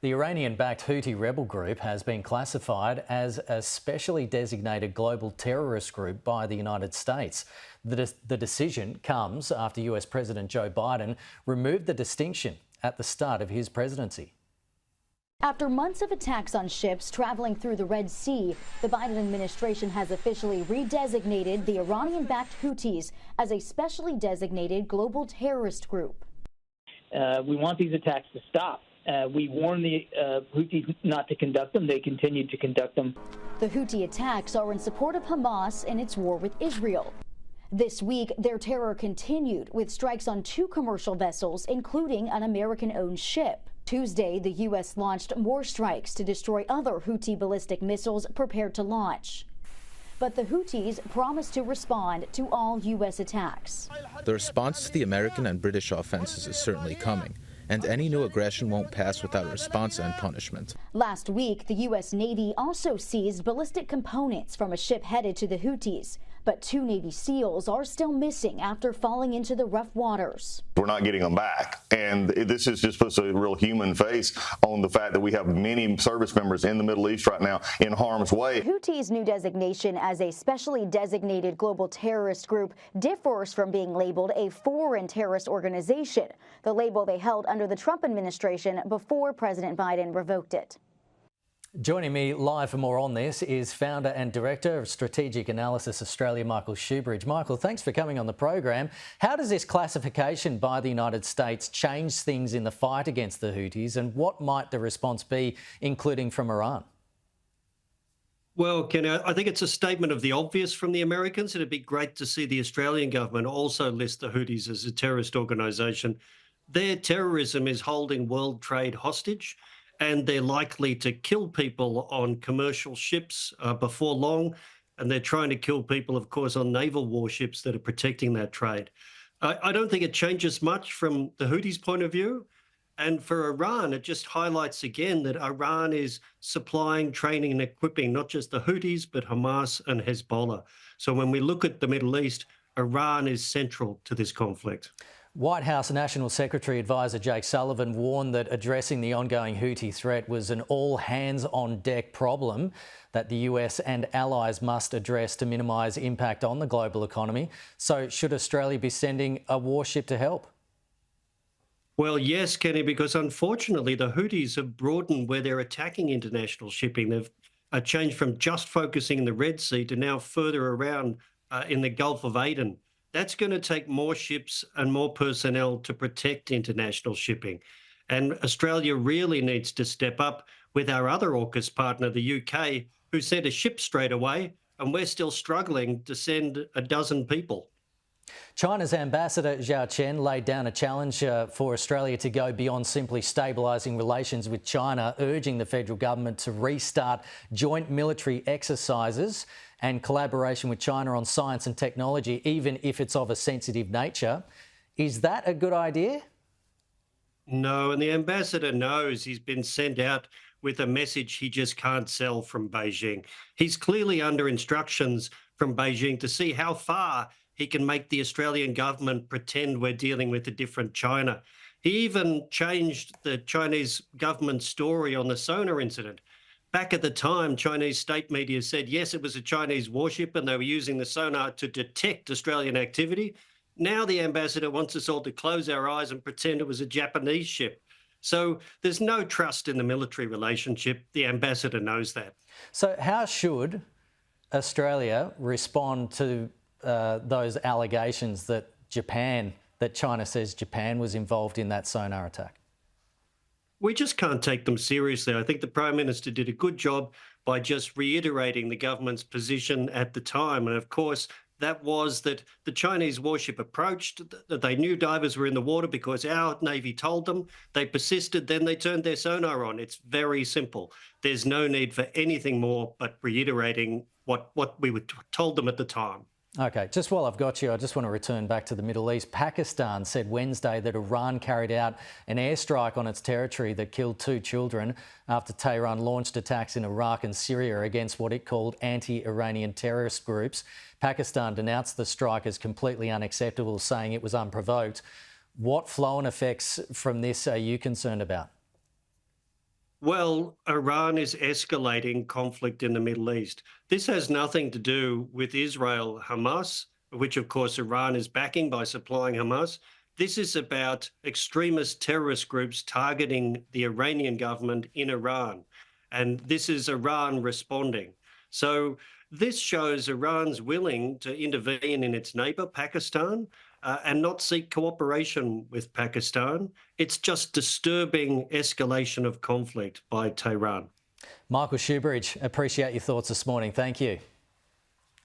The Iranian-backed Houthi rebel group has been classified as a specially designated global terrorist group by the United States. The decision comes after US President Joe Biden removed the distinction at the start of his presidency. After months of attacks on ships traveling through the Red Sea, the Biden administration has officially redesignated the Iranian-backed Houthis as a specially designated global terrorist group. We want these attacks to stop. We warned the Houthis not to conduct them. They continued to conduct them. The Houthi attacks are in support of Hamas in its war with Israel. This week, their terror continued with strikes on 2 commercial vessels, including an American-owned ship. Tuesday, the U.S. launched more strikes to destroy other Houthi ballistic missiles prepared to launch. But the Houthis promised to respond to all U.S. attacks. The response to the American and British offenses is certainly coming, and any new aggression won't pass without a response and punishment. Last week, the U.S. Navy also seized ballistic components from a ship headed to the Houthis. But 2 Navy SEALs are still missing after falling into the rough waters. We're not getting them back. And this is just puts a real human face on the fact that we have many service members in the Middle East right now in harm's way. Houthis' new designation as a specially designated global terrorist group differs from being labeled a foreign terrorist organization, the label they held under the Trump administration before President Biden revoked it. Joining me live for more on this is founder and director of Strategic Analysis Australia, Michael Shoebridge. Michael, thanks for coming on the program. How does this classification by the United States change things in the fight against the Houthis, and what might the response be, including from Iran? Well, Ken, I think it's a statement of the obvious from the Americans. It'd be great to see the Australian government also list the Houthis as a terrorist organisation. Their terrorism is holding world trade hostage, and they're likely to kill people on commercial ships before long. And they're trying to kill people, of course, on naval warships that are protecting that trade. I don't think it changes much from the Houthis' point of view. And for Iran, it just highlights again that Iran is supplying, training and equipping not just the Houthis, but Hamas and Hezbollah. So when we look at the Middle East, Iran is central to this conflict. White House National Secretary Advisor Jake Sullivan warned that addressing the ongoing Houthi threat was an all-hands-on-deck problem that the US and allies must address to minimise impact on the global economy. So should Australia be sending a warship to help? Well, yes, Kenny, because unfortunately the Houthis have broadened where they're attacking international shipping. They've changed from just focusing in the Red Sea to now further around in the Gulf of Aden. That's going to take more ships and more personnel to protect international shipping. And Australia really needs to step up with our other AUKUS partner, the UK, who sent a ship straight away, and we're still struggling to send a dozen people. China's Ambassador Xiao Qian laid down a challenge for Australia to go beyond simply stabilising relations with China, urging the federal government to restart joint military exercises and collaboration with China on science and technology, even if it's of a sensitive nature. Is that a good idea? No, and the ambassador knows he's been sent out with a message he just can't sell from Beijing. He's clearly under instructions from Beijing to see how far he can make the Australian government pretend we're dealing with a different China. He even changed the Chinese government story on the sonar incident. Back at the time, Chinese state media said, yes, it was a Chinese warship and they were using the sonar to detect Australian activity. Now the ambassador wants us all to close our eyes and pretend it was a Japanese ship. So there's no trust in the military relationship. The ambassador knows that. So how should Australia respond to those allegations that China says Japan was involved in that sonar attack? We just can't take them seriously. I think the Prime Minister did a good job by just reiterating the government's position at the time. And of course, that was that the Chinese warship approached, that they knew divers were in the water because our Navy told them. They persisted, then they turned their sonar on. It's very simple. There's no need for anything more but reiterating what we were told them at the time. OK, just while I've got you, I just want to return back to the Middle East. Pakistan said Wednesday that Iran carried out an airstrike on its territory that killed 2 children after Tehran launched attacks in Iraq and Syria against what it called anti-Iranian terrorist groups. Pakistan denounced the strike as completely unacceptable, saying it was unprovoked. What flow-on effects from this are you concerned about? Well, Iran is escalating conflict in the Middle East. This has nothing to do with Israel Hamas, which of course Iran is backing by supplying Hamas. This is about extremist terrorist groups targeting the Iranian government in Iran. And this is Iran responding. So this shows Iran's willing to intervene in its neighbor, Pakistan, and not seek cooperation with Pakistan. It's just disturbing escalation of conflict by Tehran. Michael Shoebridge, appreciate your thoughts this morning. Thank you.